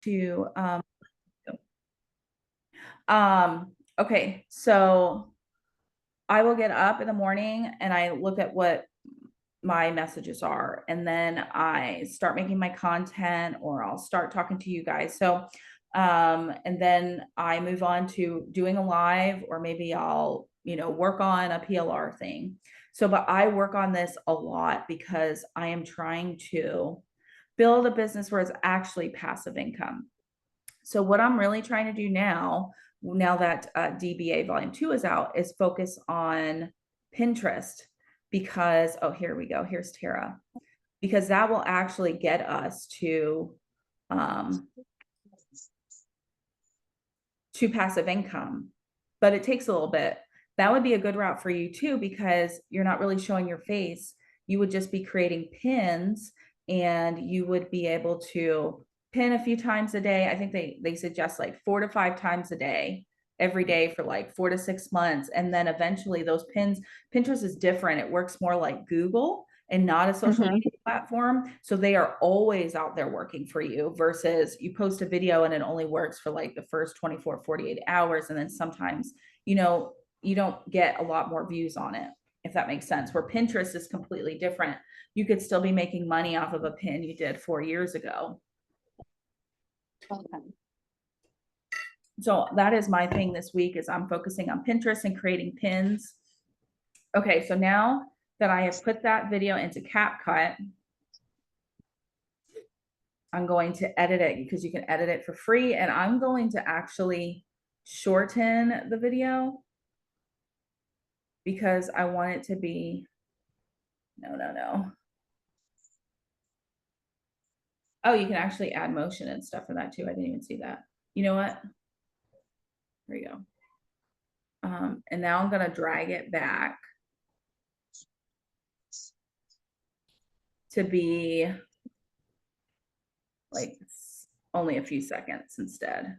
to, okay, so I will get up in the morning and I look at what my messages are, and then I start making my content, or I'll start talking to you guys. So, and then I move on to doing a live, or maybe I'll, work on a PLR thing. So, but I work on this a lot because I am trying to build a business where it's actually passive income. So what I'm really trying to do now that DBA Volume 2 is out, is focus on Pinterest, because, oh, here we go. Here's Tara. Because that will actually get us um, to passive income, but it takes a little bit. That would be a good route for you too, because you're not really showing your face. You would just be creating pins, and you would be able to pin a few times a day. I think they suggest like 4 to 5 times a day, every day for like 4 to 6 months. And then eventually those pins, Pinterest is different. It works more like Google and not a social media platform. So they are always out there working for you, versus you post a video and it only works for like the first 24, 48 hours. And then sometimes, you don't get a lot more views on it, if that makes sense. Where Pinterest is completely different. You could still be making money off of a pin you did 4 years ago. Okay. So that is my thing this week, is I'm focusing on Pinterest and creating pins. Okay, so now that I have put that video into CapCut, I'm going to edit it, because you can edit it for free. And I'm going to actually shorten the video, because I want it to be, no. Oh, you can actually add motion and stuff for that too. I didn't even see that. You know what? There you go. And now I'm going to drag it back to be like only a few seconds instead.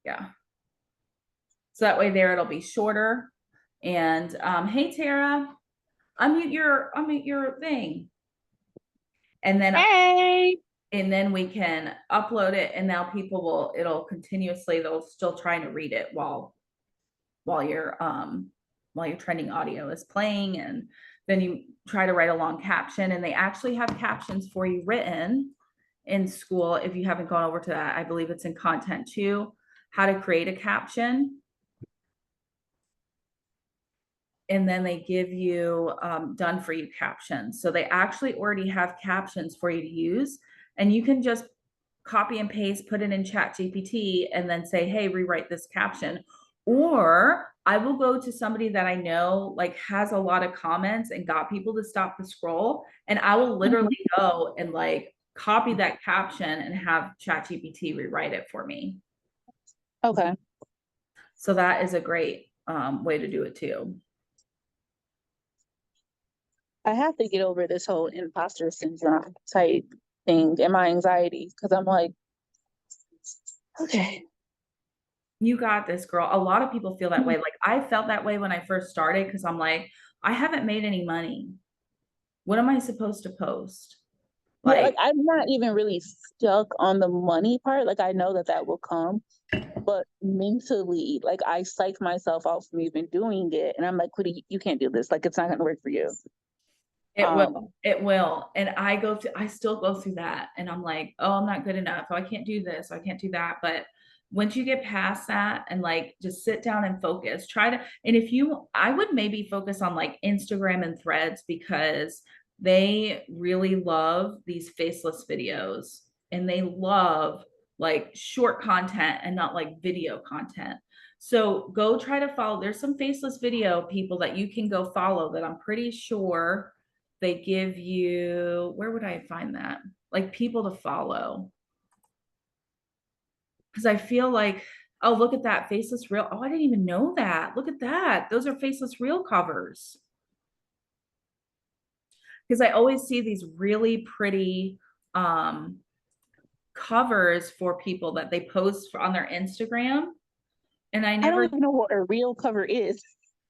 Yeah. So that way there, it'll be shorter. And hey, Tara, unmute your thing. And then Hey. And then we can upload it, and now it'll continuously, they'll still trying to read it while your trending audio is playing. And then you try to write a long caption, and they actually have captions for you written in school. If you haven't gone over to that, I believe it's in Content 2, how to create a caption. And then they give you done for you captions. So they actually already have captions for you to use, and you can just copy and paste, put it in ChatGPT, and then say, hey, rewrite this caption. Or I will go to somebody that I know like has a lot of comments and got people to stop the scroll, and I will literally go and like copy that caption and have ChatGPT rewrite it for me. Okay. So that is a great way to do it too. I have to get over this whole imposter syndrome type thing and my anxiety, because I'm like, okay. You got this, girl. A lot of people feel that way. Like I felt that way when I first started, because I'm like, I haven't made any money. What am I supposed to post? Yeah, like I'm not even really stuck on the money part. Like I know that will come, but mentally, like I psych myself out from even doing it, and I'm like, Quitty, you can't do this. Like it's not going to work for you. It will. And I still go through that. And I'm like, oh, I'm not good enough. Oh, I can't do this. I can't do that. But once you get past that and like just sit down and focus, I would maybe focus on like Instagram and Threads, because they really love these faceless videos, and they love like short content and not like video content. So go try to follow. There's some faceless video people that you can go follow that I'm pretty sure they give you, where would I find that? Like people to follow. Because I feel like, oh, look at that faceless reel. Oh, I didn't even know that. Look at that. Those are faceless reel covers. Because I always see these really pretty covers for people that they post on their Instagram. And I don't never, even know what a real cover is.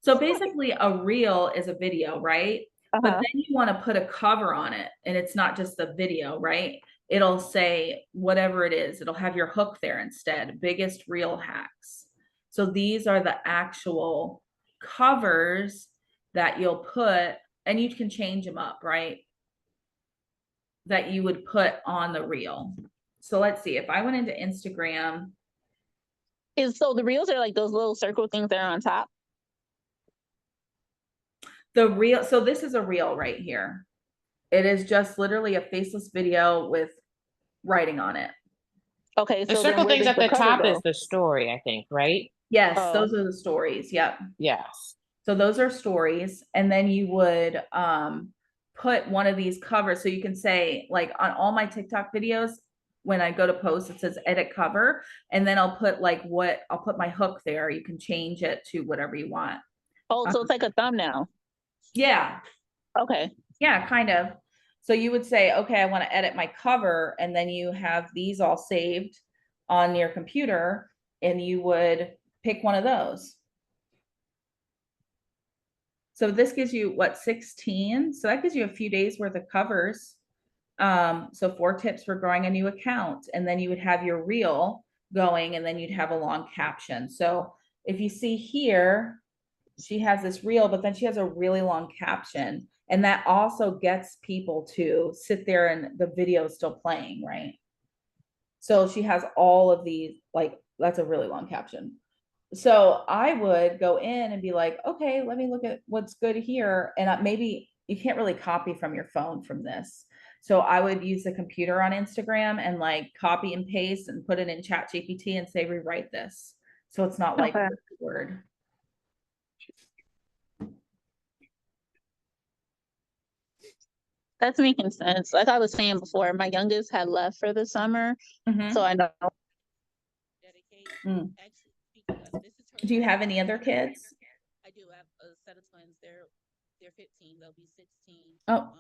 so basically a reel is a video, right? But then you want to put a cover on it, and it's not just the video, right? it'll say whatever it is, it'll have your hook there instead, biggest reel hacks. So these are the actual covers that you'll put, and you can change them up, right? That you would put on the reel. So let's see, if I went into Instagram, So the reels are like those little circle things that are on top? the reel, so this is a reel right here. It is just literally a faceless video with writing on it. Okay, The so then circle where things does at the the cover top is go? the story, I think, right? Yes, Oh. those are the stories. Yep. Yes. So those are stories. And then you would put one of these covers. So you can say, like, on all my TikTok videos, when I go to post, it says edit cover. And then I'll put I'll put my hook there. You can change it to whatever you want. Oh, so it's like a thumbnail. Yeah. Okay. Yeah, kind of. So you would say, okay, I want to edit my cover, and then you have these all saved on your computer, and you would pick one of those. So this gives you what, 16? So that gives you a few days worth of covers. So 4 tips for growing a new account, and then you would have your reel going, and then you'd have a long caption. So if you see here, she has this reel, but then she has a really long caption, and that also gets people to sit there and the video is still playing, right? So she has all of these, like, that's a really long caption. So I would go in and be like, okay, let me look at what's good here. And maybe you can't really copy from your phone from this. So I would use the computer on Instagram and like copy and paste and put it in Chat GPT and say, rewrite this. So it's not like Okay. word. That's making sense. Like I was saying before, my youngest had left for the summer, Mhm. so I know. Mm. Actually, speaking of, this is her Do you have any other kids? I do have a set of twins. They're 15. They'll be 16. Oh,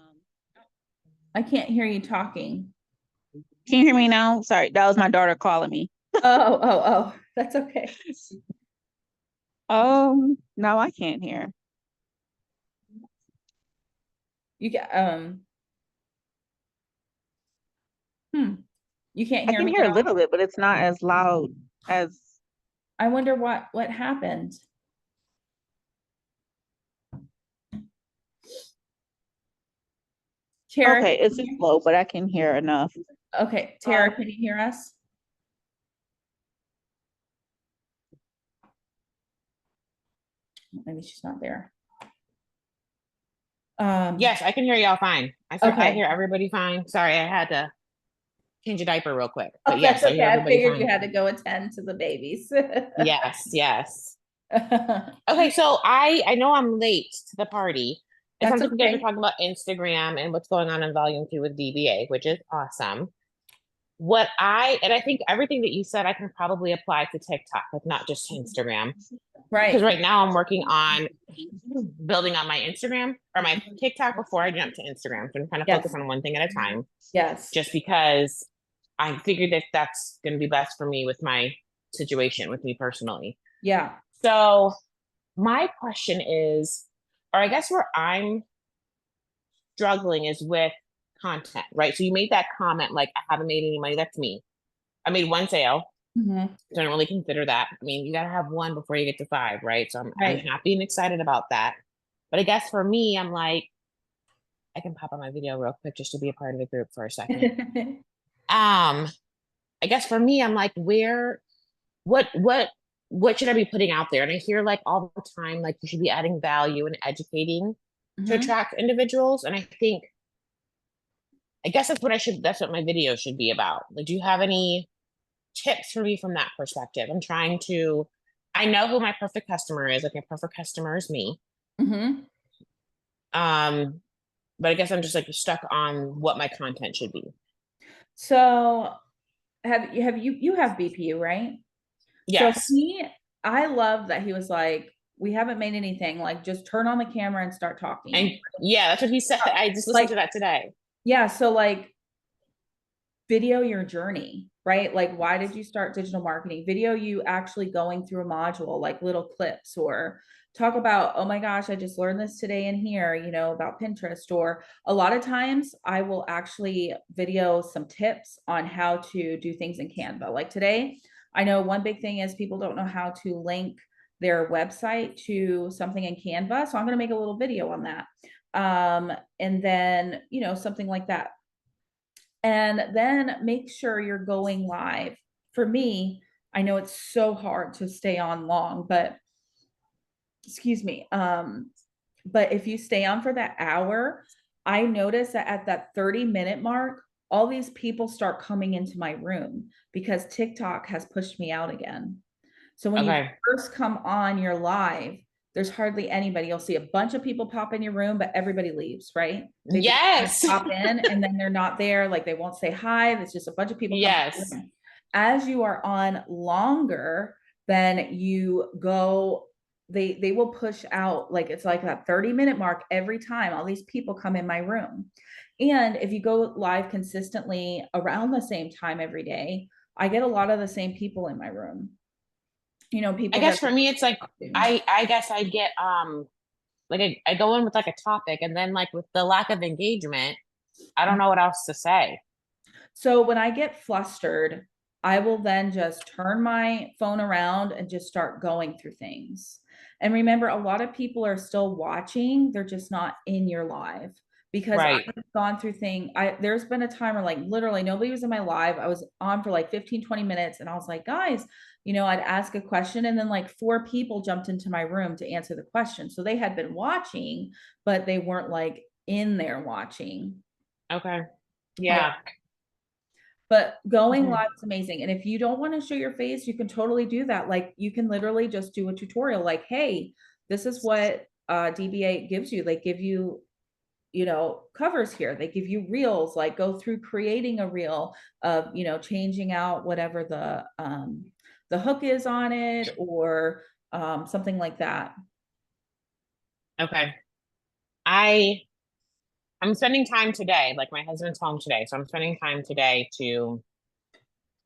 I can't hear you talking. Can you hear me now? Sorry, that was my daughter calling me. Oh, that's okay. No, I can't hear. You get You can't I hear can me hear at a all? little bit, but it's not as loud as. I wonder what happened. Tara, Okay, it's just low, but I can hear enough. okay, Tara, can you hear us? Maybe she's not there. Yes, I can hear y'all fine. I Okay. hear everybody fine. Sorry, I had to change a diaper real quick. Oh, But yes, that's I okay. hear I everybody figured fine. you had to go attend to the babies. Yes, yes. Okay, so I know I'm late to the party. It That's sounds like you guys are okay. talking about Instagram and what's going on in volume 2 with DBA, which is awesome. I think everything that you said I can probably apply to TikTok, like not just Instagram. Because Right. right now I'm working on building on my Instagram or my TikTok before I jump to Instagram. So I'm kind of Yes. focus on one thing at a time, Yes. just because I figured that that's going to be best for me with my situation, with me personally. Yeah. So my question is, or I guess where I'm struggling is with content, right? So you made that comment, like, I haven't made any money. That's me. I made one sale. Mhm. Don't really consider that. I mean, you got to have one before you get to 5, right? So I'm Right. happy and excited about that. But I guess for me, I'm like, I can pop on my video real quick just to be a part of the group for a second. I guess for me, I'm like, what should I be putting out there? And I hear like all the time, like you should be adding value and educating to Mhm. attract individuals. And I think, I guess that's what my video should be about. Like, do you have any tips for me from that perspective? I know who my perfect customer is. Like my perfect customer is me. Mhm. But I guess I'm just like stuck on what my content should be. So you have BPU, right? Yes. So I love that he was like, we haven't made anything, like just turn on the camera and start talking. And yeah, that's what he said. I just listened to that today. Yeah. So like, video your journey, right? Like, why did you start digital marketing? Video you actually going through a module, like little clips, or talk about, oh my gosh, I just learned this today in here, you know, about Pinterest. Or a lot of times I will actually video some tips on how to do things in Canva. Like today, I know one big thing is people don't know how to link their website to something in Canva. So I'm going to make a little video on that. And then, you know, something like that. And then make sure you're going live. For me, I know it's so hard to stay on long, but excuse me. But if you stay on for that hour, I notice that at that 30-minute mark, all these people start coming into my room because TikTok has pushed me out again. So when you Okay. first come on your live, there's hardly anybody. You'll see a bunch of people pop in your room, but everybody leaves, right? They just kind of Yes. pop in and then they're not there. Like they won't say hi. There's just a bunch of people coming in the Yes. room. As you are on longer, then you go, they will push out, like it's like that 30-minute mark every time. All these people come in my room. And if you go live consistently around the same time every day, I get a lot of the same people in my room. You know, I people guess that for me, it's like, are I guess I get, like I go in with like a topic, and then like with the lack of engagement, I don't know what else to say. So when I get flustered, I will then just turn my phone around and just start going through things. And remember, a lot of people are still watching, they're just not in your live. Because Right. I've gone through things. There's been a time where like literally nobody was in my live. I was on for like 15, 20 minutes and I was like, guys, you know, I'd ask a question and then like 4 people jumped into my room to answer the question. So they had been watching, but they weren't like in there watching. Okay. Yeah. Yeah. But going Mhm. live is amazing. And if you don't want to show your face, you can totally do that. Like you can literally just do a tutorial like, hey, this is what DBA gives you. They give you, you know, covers here. They give you reels, like go through creating a reel of, you know, changing out whatever the hook is on it or something like that. Okay. I'm spending time today, like my husband's home today, so I'm spending time today to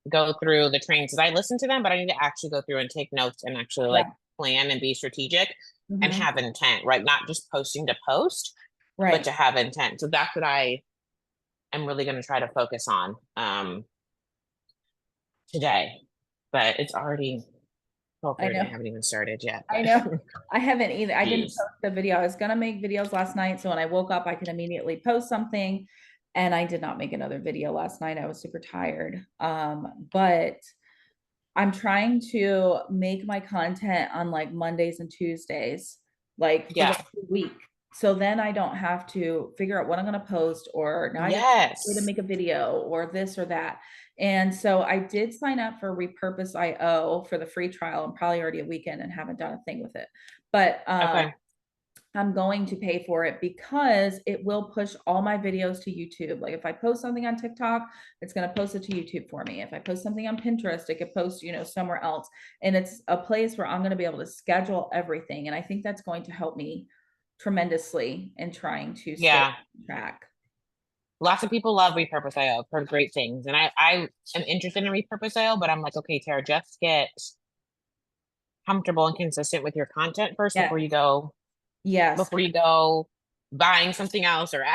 go through the trainings. Because I listen to them, but I need to actually go through and take notes and actually like Yeah. plan and be strategic and Mhm. have intent, right? Not just posting to post, but Right. to have intent. So that's what I am really going to try to focus on today. But it's already I 12:30. I know. haven't even started yet. I But know. I haven't either. I didn't geez. post the video. I was gonna make videos last night, so when I woke up, I could immediately post something, and I did not make another video last night. I was super tired. But I'm trying to make my content on like Mondays and Tuesdays, like for the Yeah. whole week. So then I don't have to figure out what I'm gonna post, or now I got to Yes. make a video or this or that. And so I did sign up for Repurpose.io for the free trial. I'm probably already a weekend and haven't done a thing with it. But Okay. I'm going to pay for it because it will push all my videos to YouTube. Like if I post something on TikTok, it's going to post it to YouTube for me. If I post something on Pinterest, it could post, you know, somewhere else. And it's a place where I'm going to be able to schedule everything. And I think that's going to help me tremendously in trying to stay Yeah. on track. Lots of people love Repurpose.io. I've heard great things. And I am interested in Repurpose.io, but I'm like, okay, Tara, just get comfortable and consistent with your content first Yeah. Yes. before you go buying something else or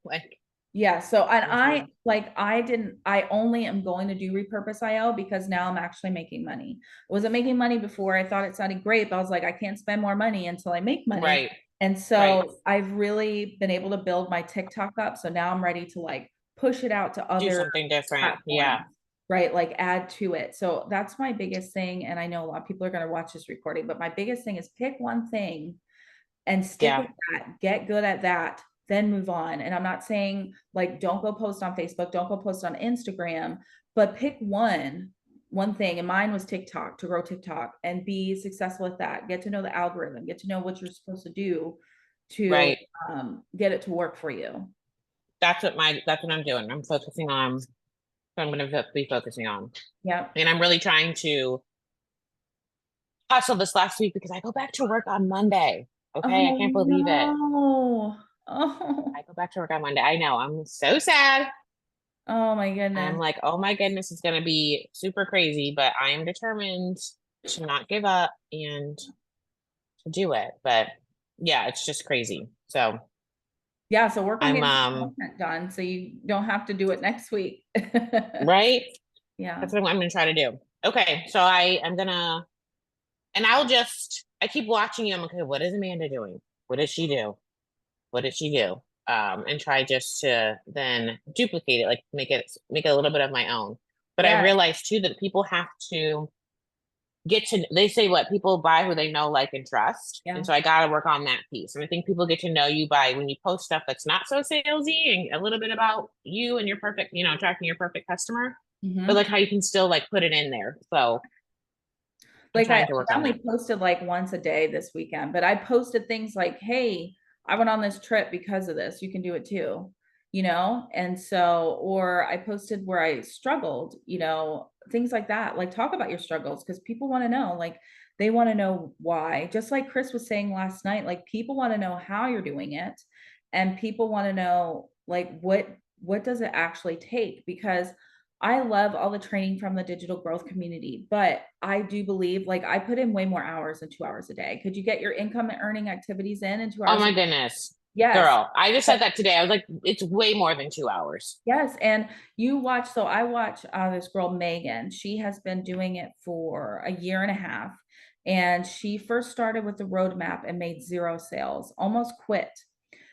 like Yeah. So, and mhm. I only am going to do Repurpose.io because now I'm actually making money. I wasn't making money before. I thought it sounded great, but I was like, I can't spend more money until I make money. Right, And right. so I've really been able to build my TikTok up. So now I'm ready to like push it out to Do other something different. platforms, Yeah. right? Like add to it. So that's my biggest thing. And I know a lot of people are going to watch this recording, but my biggest thing is pick one thing and stick Yeah. with that, get good at that, then move on. And I'm not saying like don't go post on Facebook, don't go post on Instagram, but pick one thing. And mine was TikTok, to grow TikTok and be successful at that. Get to know the algorithm, get to know what you're supposed to do to Right. get it to work for you. That's what I'm doing. I'm focusing on, so I'm gonna be focusing on. Yep. And I'm really trying to hustle this last week because I go back to work on Monday. Okay. I Oh can't believe it. no. Oh, I go back to work on Monday. I know. I'm so sad. Oh my I'm goodness. like, oh my goodness, it's gonna be super crazy, but I am determined to not give up and to do it. But yeah, it's just crazy. So Yeah, so work on I'm getting some content done so you don't have to do it next week. right. Yeah. That's what I'm gonna try to do. Okay, so I'm gonna, and I keep watching you. I'm like, okay, what is Amanda doing? What did she do? What did she do? And try just to then duplicate it, like make it a little bit of my own. But I Yeah. realize too that people have to get to, they say what people buy who they know, like, and trust. Yeah. And so I got to work on that piece. And I think people get to know you by when you post stuff that's not so salesy and a little bit about you and your perfect, attracting your perfect customer, but Mhm. like how you can still like put it in there. So I'm Like I trying to work on that. only posted like once a day this weekend, but I posted things like, hey, I went on this trip because of this. You can do it too, you know? And so, or I posted where I struggled, things like that. Like talk about your struggles because people want to know, like they want to know why. Just like Chris was saying last night, like people want to know how you're doing it and people want to know like what does it actually take? Because I love all the training from the digital growth community, but I do believe like I put in way more hours than 2 hours a day. Could you get your income and earning activities in Oh 2 hours? my goodness. Yes. Girl, I just But said that today. I was like, it's way more than 2 hours. yes. And you watch, so I watch this girl, Megan. She has been doing it for a year and a half. And she first started with the roadmap and made zero sales, almost quit.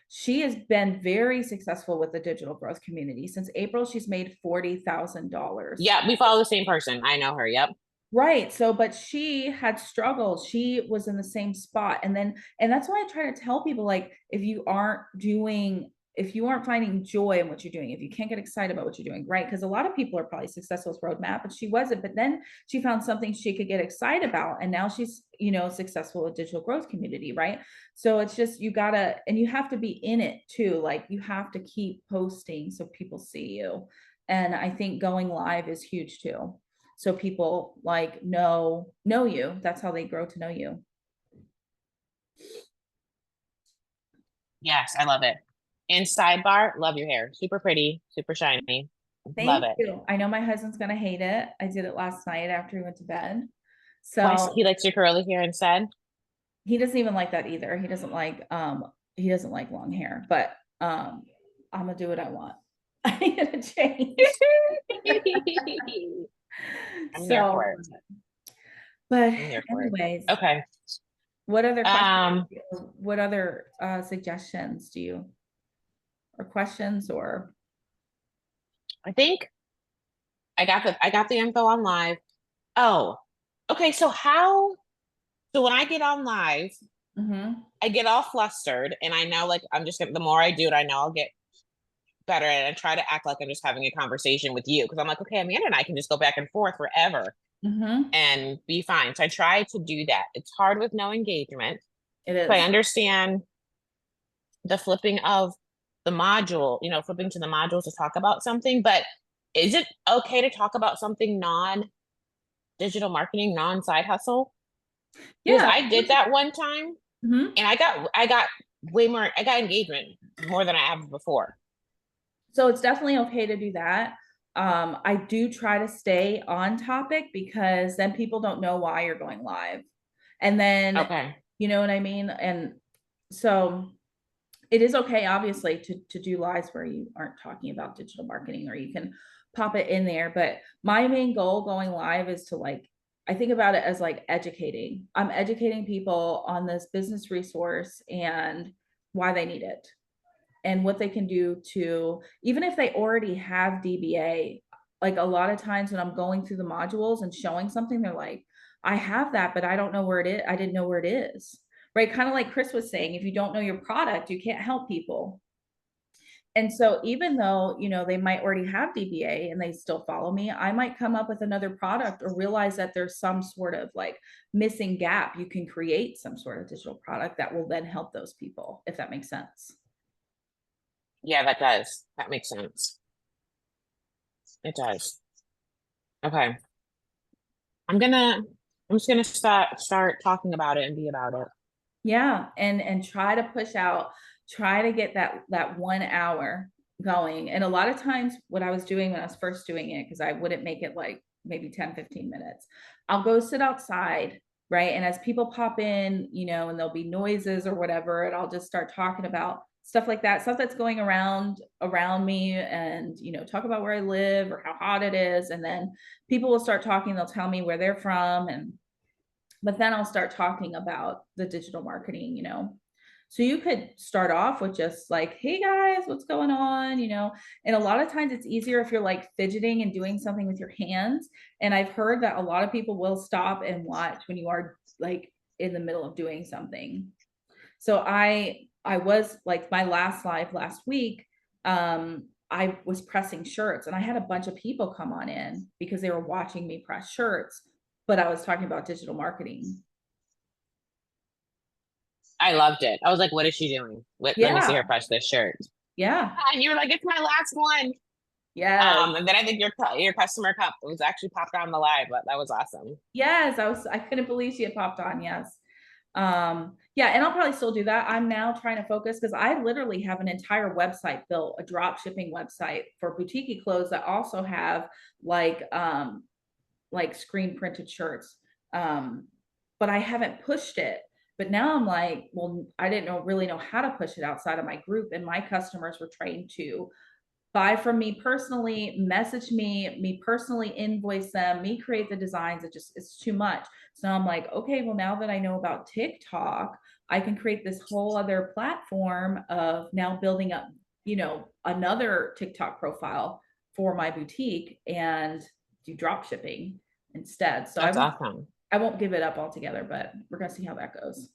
She has been very successful with the digital growth community. Since April, she's made $40,000. Yeah, we follow the same person. I know her. Yep. Right. So, but she had struggled. She was in the same spot. And that's why I try to tell people like, if you aren't finding joy in what you're doing, if you can't get excited about what you're doing, right? Because a lot of people are probably successful with Roadmap, but she wasn't. But then she found something she could get excited about. And now she's, successful with digital growth community, right? So it's just, and you have to be in it too. Like you have to keep posting so people see you. And I think going live is huge too, so people like know you. That's how they grow to know you. Yes, I love it. And sidebar, love your hair. Super pretty, super shiny. Love Thank it. you. I know my husband's gonna hate it. I did it last night after he went to bed. Why So he likes your curly hair instead? he doesn't even like that either. He doesn't like long hair, but I'm gonna do what I want. I'm gonna change. I'm here So, for it. but I'm here for it. anyways, Okay. what other questions? Um, What other suggestions do you or questions or I think I got the info on live. Oh, okay. So when I get on live, Mhm. I get all flustered and I know like I'm just gonna, the more I do it, I know I'll get better. And I try to act like I'm just having a conversation with you because I'm like, okay, Amanda and I can just go back and forth forever Mhm. and be fine. So I try to do that. It's hard with no engagement. It So I is. understand the flipping of the module, flipping to the modules to talk about something, but is it okay to talk about something non-digital marketing, non-side hustle? Because Yeah. I did that one time Mhm. and I got way more, I got engagement more than I have before. So it's definitely okay to do that. I do try to stay on topic because then people don't know why you're going live. And then, Okay. you know what I mean? And so it is okay, obviously, to do lives where you aren't talking about digital marketing or you can pop it in there. But my main goal going live is to like, I think about it as like educating. I'm educating people on this business resource and why they need it and what they can do to, even if they already have DBA, like a lot of times when I'm going through the modules and showing something, they're like, I have that, but I don't know where it is. I didn't know where it is. Right. Kind of like Chris was saying, if you don't know your product, you can't help people. And so even though, they might already have DBA and they still follow me, I might come up with another product or realize that there's some sort of like missing gap. You can create some sort of digital product that will then help those people, if that makes sense. Yeah, that does. That makes sense. It does. Okay. I'm just gonna start talking about it and be about it. Yeah, and try to push out, try to get that 1 hour. going. And a lot of times what I was doing when I was first doing it, because I wouldn't make it like maybe 10, 15 minutes, I'll go sit outside, right? And as people pop in, you know, and there'll be noises or whatever, and I'll just start talking about stuff like that, stuff that's going around me, and you know, talk about where I live or how hot it is. And then people will start talking, they'll tell me where they're from, and but then I'll start talking about the digital marketing, you know. So you could start off with just like, hey guys, what's going on? You know, and a lot of times it's easier if you're like fidgeting and doing something with your hands. And I've heard that a lot of people will stop and watch when you are like in the middle of doing something. So I was like my last live last week, I was pressing shirts and I had a bunch of people come on in because they were watching me press shirts, but I was talking about digital marketing. I loved it. I was like, what is she doing? Let me see her Yeah. press this shirt. Yeah. And you were like, it's my last one. Yes. And then I think your customer cup was actually popped on the live, but that was awesome. Yes. I couldn't believe she had popped on. Yes. Yeah, and I'll probably still do that. I'm now trying to focus because I literally have an entire website built, a drop shipping website for boutique clothes that also have like screen printed shirts. But I haven't pushed it. But now I'm like, well, I didn't really know how to push it outside of my group, and my customers were trained to buy from me personally, message me personally invoice them, me create the designs. It's too much. So I'm like, okay, well, now that I know about TikTok, I can create this whole other platform of now building up, you know, another TikTok profile for my boutique and do drop shipping instead. So That's awesome. I won't give it up altogether, but we're gonna see how that goes.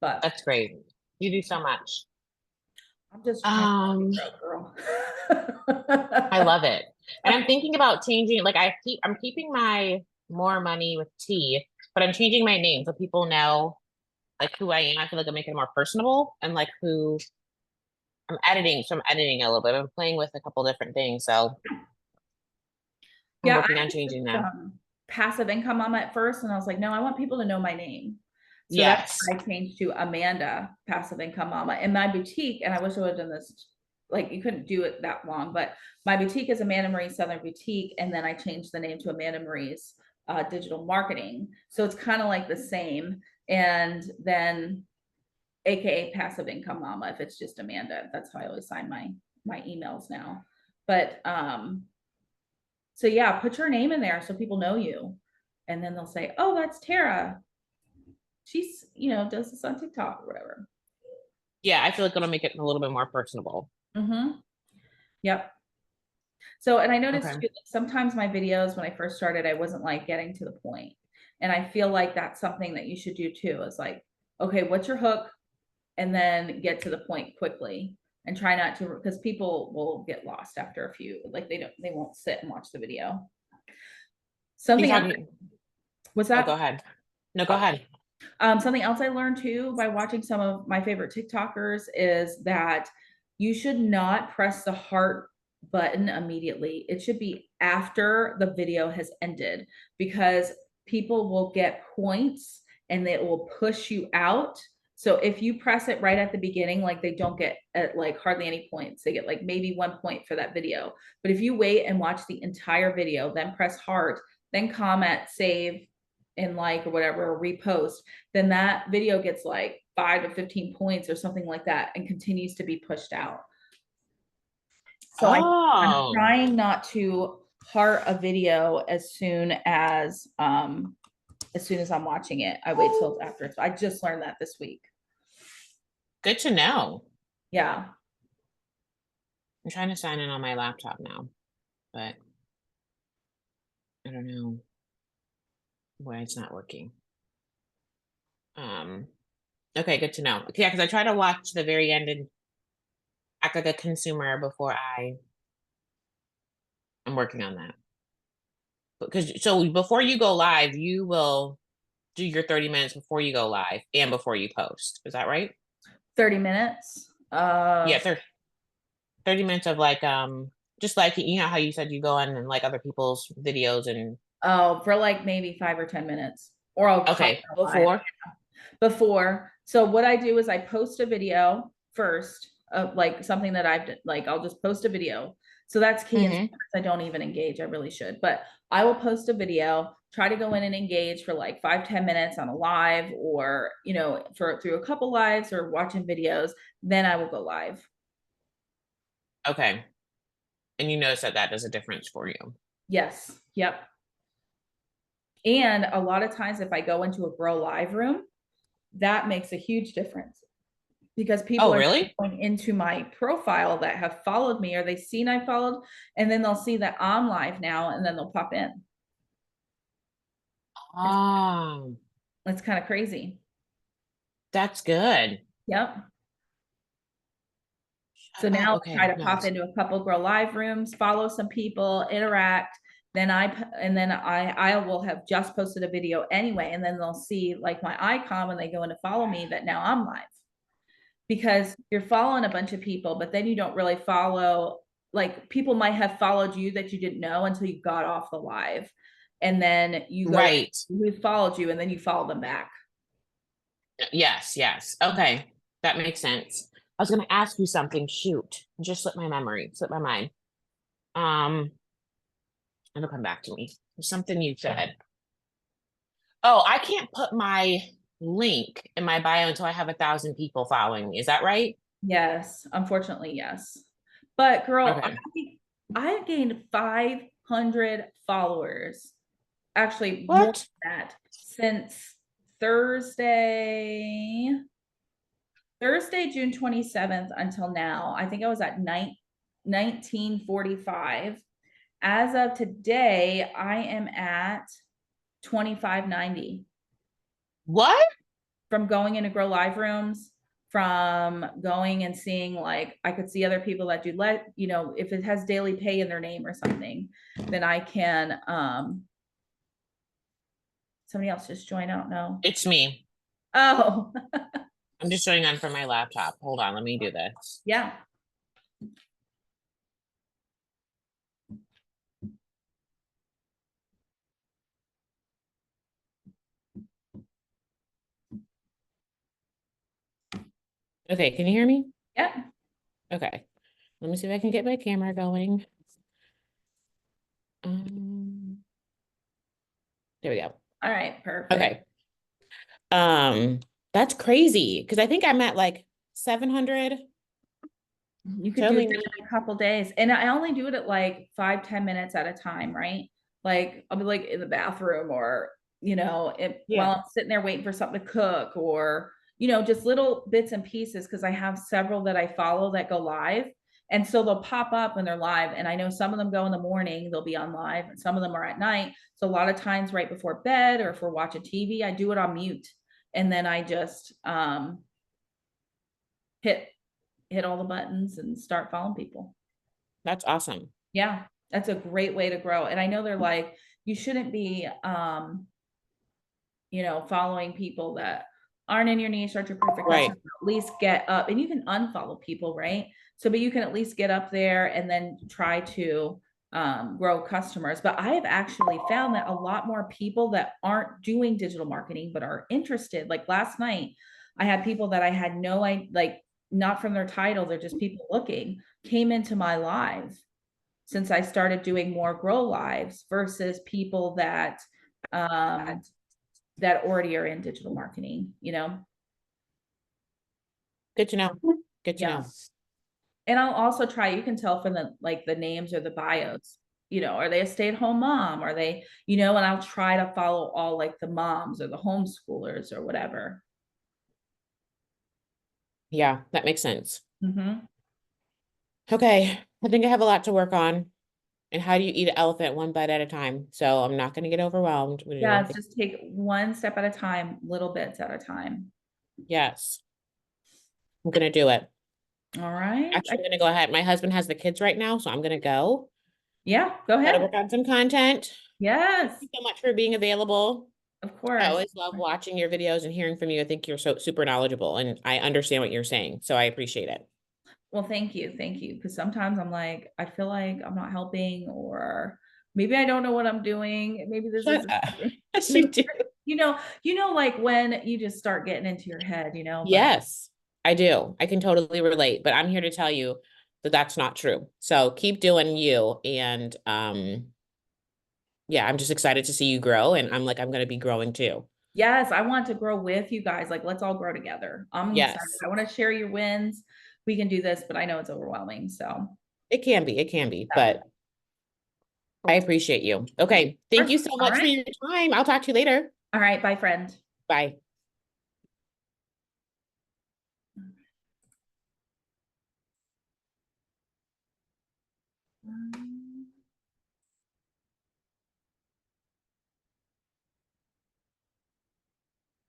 But That's great. You do so much. I'm just trying Um, to grow, I girl. love it. And I'm thinking about changing, like I'm keeping my more money with T, but I'm changing my name so people know like who I am. I feel like I'm making it more personable and like who I'm editing. So I'm editing a little bit. I'm playing with a couple different things. So I'm Yeah, working I on was changing just, that. passive income mom at first, and I was like, no, I want people to know my name. So that's Yes. why I changed to Amanda Passive Income Mama. In my boutique, and I wish I would have done this, like you couldn't do it that long, but my boutique is Amanda Marie Southern Boutique, and then I changed the name to Amanda Marie's Digital Marketing. So it's kind of like the same, and then AKA Passive Income Mama if it's just Amanda. That's how I always sign my emails now. But so yeah, put your name in there so people know you. And then they'll say, oh, that's Tara. She's, you know, does this on TikTok or whatever. Yeah, I feel like it'll make it a little bit more personable. Mm-hmm. Yep. So, and I noticed Okay. too, sometimes my videos when I first started, I wasn't like getting to the point. And I feel like that's something that you should do too, is like, okay, what's your hook? And then get to the point quickly and try not to, because people will get lost after a few, like they won't sit and watch the video. You Something else, talking? was Oh, go that ahead. No, go ahead. Something else I learned too by watching some of my favorite TikTokers is that you should not press the heart button immediately. It should be after the video has ended because people will get points and it will push you out. So if you press it right at the beginning, like they don't get like hardly any points. They get like maybe 1 point for that video. But if you wait and watch the entire video, then press heart, then comment, save, and like or whatever, or repost, then that video gets like 5 to 15 points or something like that and continues to be pushed out. So I'm Oh, trying not to heart a video as soon as I'm watching it. I wait till after. I just learned that this week. good to know. Yeah. I'm trying to sign in on my laptop now, but I don't know why it's not working. Um, okay, good to know. Yeah, because I try to watch the very end and act like a consumer before I'm working on that. Because so before you go live, you will do your 30 minutes before you go live and before you post. Is that right? 30 minutes. Yeah, 30 minutes of like just like you know how you said you go on and like other people's videos and Oh, for like maybe 5 or 10 minutes. Or I'll okay, live before. before. So what I do is I post a video first of like something that like, I'll just post a video. So that's key. And Mhm. sometimes I don't even engage. I really should, but I will post a video, try to go in and engage for like 5-10 minutes on a live, or, you know, through a couple lives or watching videos. Then I will go live. Okay. And you notice that that does a difference for you. Yes. Yep. And a lot of times if I go into a Grow Live room, that makes a huge difference, because people Oh, are really? going into my profile that have followed me, or they've seen I followed, and then they'll see that I'm live now, and then they'll pop in. Ah, It's kind of crazy. that's good. Yep. So Oh, now I try okay. to pop Nice. into a couple Grow Live rooms, follow some people, interact. Then I will have just posted a video anyway, and then they'll see like my icon when they go in to follow me that now I'm live. Because you're following a bunch of people, but then you don't really follow, like people might have followed you that you didn't know until you got off the live. And then you go, Right. who followed you, and then you follow them back. Yes, yes. Okay. That makes sense. I was gonna ask you something. Shoot. It just slipped my memory, slipped my mind. It'll come back to me. There's something you said. Oh, I can't put my link in my bio until I have 1,000 people following me. Is that right? Yes, unfortunately, yes. But girl, Okay. I gained 500 followers, actually more What? than that, since Thursday, June 27th until now. I think I was at 1945. As of today, I am at 2590 What? from going into Grow Live rooms, from going and seeing, like, I could see other people that do you know, if it has daily pay in their name or something, then I can, somebody else just join out. No. It's me. Oh, I'm just showing on from my laptop. Hold on, let me do this. yeah. Okay, can you hear me? Yeah. Okay. Let me see if I can get my camera going. There we go. All right. Perfect. Okay. That's crazy because I think I'm at like 700. You could do it in a couple days. And I only do it at like 5-10 minutes at a time, right? Like I'll be like in the bathroom, or, you know, while I'm sitting there waiting for something to cook, or, you know, just little bits and pieces. Cause I have several that I follow that go live. And so they'll pop up when they're live. And I know some of them go in the morning, they'll be on live, and some of them are at night. So a lot of times right before bed, or if we're watching TV, I do it on mute. And then I just hit all the buttons and start following people. That's awesome. Yeah, that's a great way to grow. And I know they're like, you shouldn't be you know, following people that aren't in your niche, aren't your perfect Right. customer. At least get up, and you can unfollow people, right? So, but you can at least get up there and then try to grow customers. But I have actually found that a lot more people that aren't doing digital marketing but are interested. Like last night, I had people that I had no idea, like not from their title, they're just people looking, came into my live since I started doing more Grow Lives, versus people that that already are in digital marketing, you know? Good to know. Good to Yeah. know. And I'll also try, you can tell from the, like the names or the bios, you know, are they a stay-at-home mom? Are they, you know, and I'll try to follow all like the moms or the homeschoolers or whatever. Yeah, that makes sense. Mm-hmm. Okay, I think I have a lot to work on. And how do you eat an elephant one bite at a time? So I'm not going to get overwhelmed. Yeah, it's just take one step at a time, little bits at a time. Yes. I'm going to do it. All right. Actually, I'm going to go ahead. My husband has the kids right now, so I'm going to go. Yeah, go Gotta ahead. work on some content. Yes, Thank you so much for being available. of course. I always love watching your videos and hearing from you. I think you're so super knowledgeable and I understand what you're saying. So I appreciate it. Well, thank you. Thank you. Because sometimes I'm like, I feel like I'm not helping, or maybe I don't know what I'm doing. Maybe this is, Yes, you do. you know, like when you just start getting into your head, you know. But Yes, I do. I can totally relate, but I'm here to tell you that that's not true. So keep doing you. And yeah, I'm just excited to see you grow. And I'm like, I'm going to be growing too. Yes, I want to grow with you guys. Like, let's all grow together. I'm excited. Yes, I want to share your wins. We can do this, but I know it's overwhelming. So, it can be, yeah. but I appreciate you. Okay. Thank you so All much for right. your time. I'll talk to you later. All right. Bye, friend. Bye.